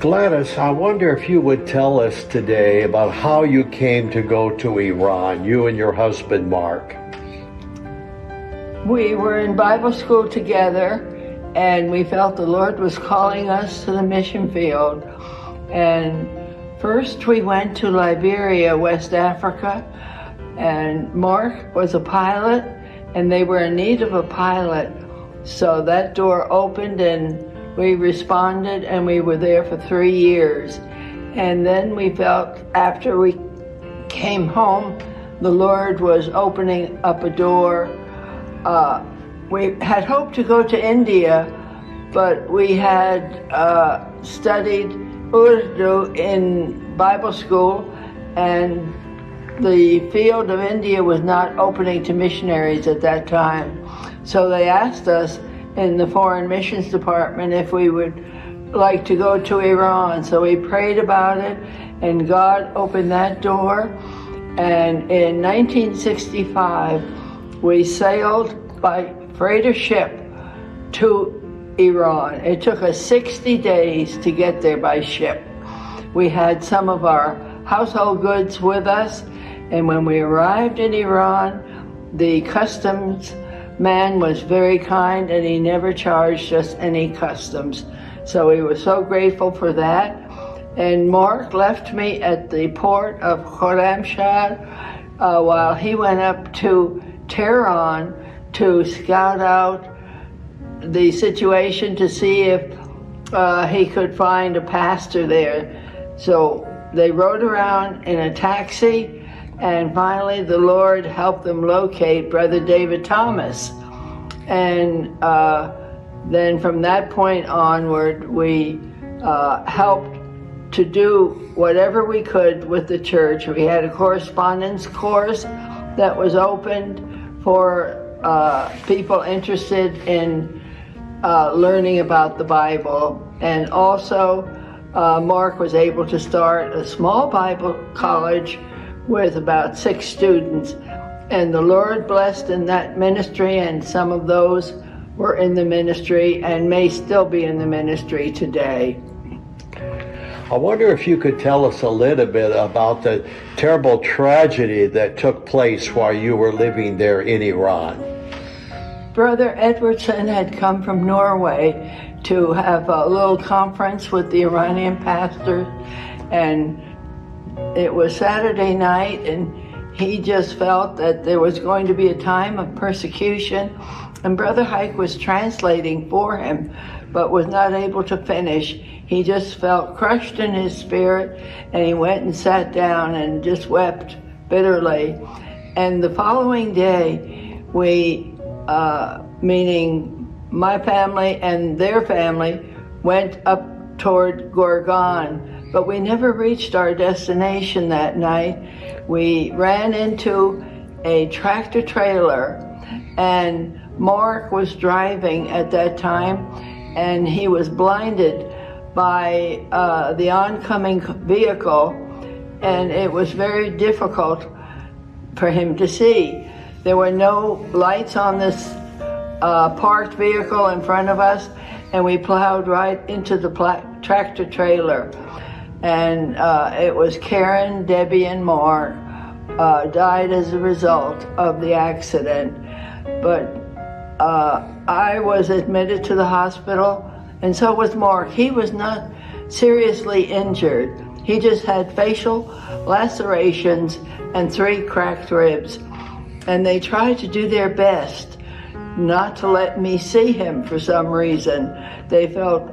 Gladys, I wonder if you would tell us today about how you came to go to Iran, you and your husband, Mark. We were in Bible school together, and we felt the Lord was calling us to the mission field. And first we went to Liberia, West Africa, and Mark was a pilot, and they were in need of a pilot. So that door opened and we responded, and we were there for 3 years. And then we felt after we came home, the Lord was opening up a door. We had hoped to go to India, but we had studied Urdu in Bible school, and the field of India was not opening to missionaries at that time. So they asked us in the Foreign Missions Department if we would like to go to Iran. So we prayed about it, and God opened that door. And in 1965, we sailed by freighter ship to Iran. It took us 60 days to get there by ship. We had some of our household goods with us, and when we arrived in Iran, the customs man was very kind, and he never charged us any customs. So we were so grateful for that. And Mark left me at the port of Khorramshahr while he went up to Tehran to scout out the situation to see if he could find a pastor there. So they rode around in a taxi, and finally the Lord helped them locate Brother David Thomas. And then from that point onward, we helped to do whatever we could with the church. We had a correspondence course that was opened for people interested in learning about the Bible. And also, Mark was able to start a small Bible college with about 6 students. And the Lord blessed in that ministry, and some of those were in the ministry and may still be in the ministry today. I wonder if you could tell us a little bit about the terrible tragedy that took place while you were living there in Iran. Brother Edwardson had come from Norway to have a little conference with the Iranian pastors, and it was Saturday night, and he just felt that there was going to be a time of persecution, and Brother Hike was translating for him, but was not able to finish. He just felt crushed in his spirit, and he went and sat down and just wept bitterly. And the following day, we, meaning my family and their family, went up toward Gorgan, but we never reached our destination that night. We ran into a tractor trailer, and Mark was driving at that time, and he was blinded by the oncoming vehicle, and it was very difficult for him to see. There were no lights on this parked vehicle in front of us, and we plowed right into the tractor trailer. And it was Karen, Debbie, and Mark died as a result of the accident. But I was admitted to the hospital, and so was Mark. He was not seriously injured. He just had facial lacerations and 3 cracked ribs. And they tried to do their best not to let me see him for some reason. They felt,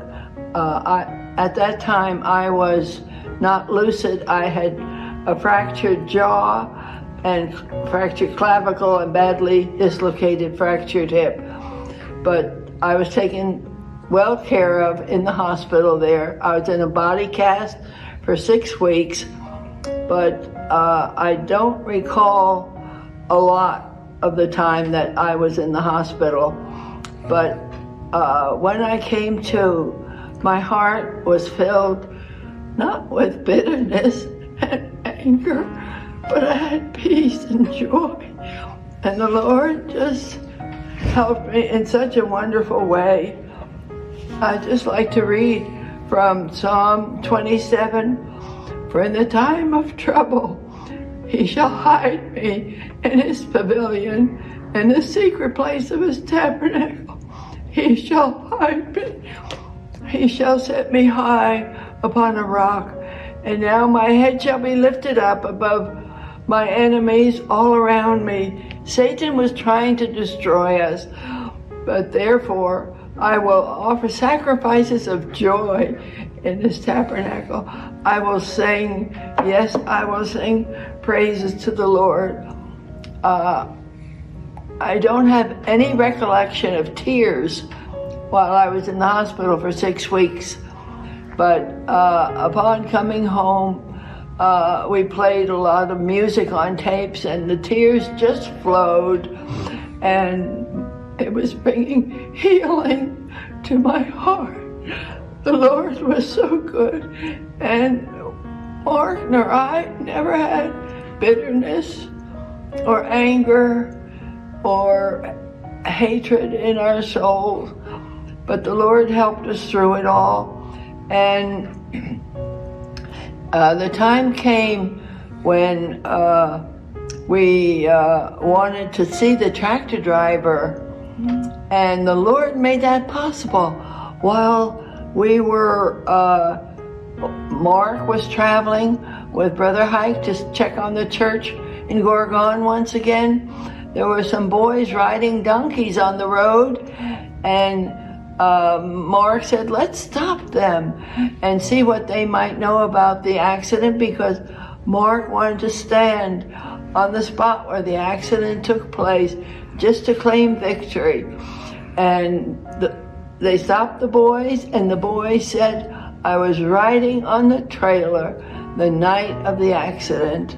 at that time, I was not lucid. I had a fractured jaw and fractured clavicle and badly dislocated fractured hip. But I was taken well care of in the hospital there. I was in a body cast for 6 weeks, but I don't recall a lot of the time that I was in the hospital. But when I came to, my heart was filled not with bitterness and anger, but I had peace and joy. And the Lord just helped me in such a wonderful way. I'd just like to read from Psalm 27, for in the time of trouble he shall hide me in his pavilion, in the secret place of his tabernacle. He shall hide me. He shall set me high upon a rock. And now my head shall be lifted up above my enemies all around me. Satan was trying to destroy us, but therefore I will offer sacrifices of joy in this tabernacle. I will sing, yes, I will sing praises to the Lord. I don't have any recollection of tears while I was in the hospital for 6 weeks. But upon coming home, we played a lot of music on tapes, and the tears just flowed, and it was bringing healing to my heart. The Lord was so good, and Mark nor I never had bitterness or anger or hatred in our souls, but the Lord helped us through it all. And the time came when we wanted to see the tractor driver, and the Lord made that possible. While we were, Mark was traveling with Brother Hike to check on the church in Gorgon once again. There were some boys riding donkeys on the road, and Mark said, let's stop them and see what they might know about the accident, because Mark wanted to stand on the spot where the accident took place just to claim victory. And they stopped the boys, and the boys said, I was riding on the trailer the night of the accident.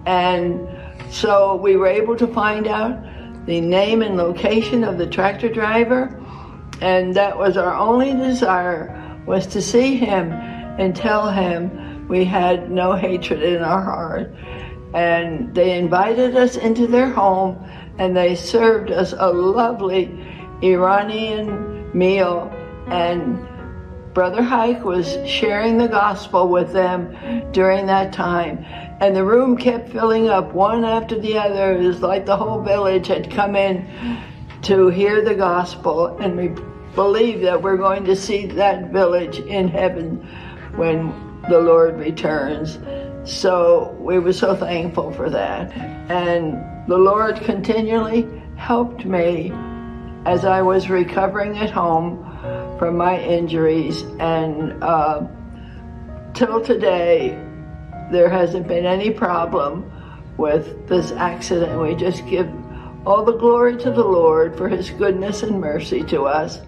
And so we were able to find out the name and location of the tractor driver, and that was our only desire, was to see him and tell him we had no hatred in our heart. And they invited us into their home, and they served us a lovely Iranian meal, and Brother Hike was sharing the gospel with them during that time. And the room kept filling up one after the other. It was like the whole village had come in to hear the gospel, and we believe that we're going to see that village in heaven when the Lord returns. So we were so thankful for that. And the Lord continually helped me as I was recovering at home from my injuries, and till today there hasn't been any problem with this accident. We just give all the glory to the Lord for his goodness and mercy to us.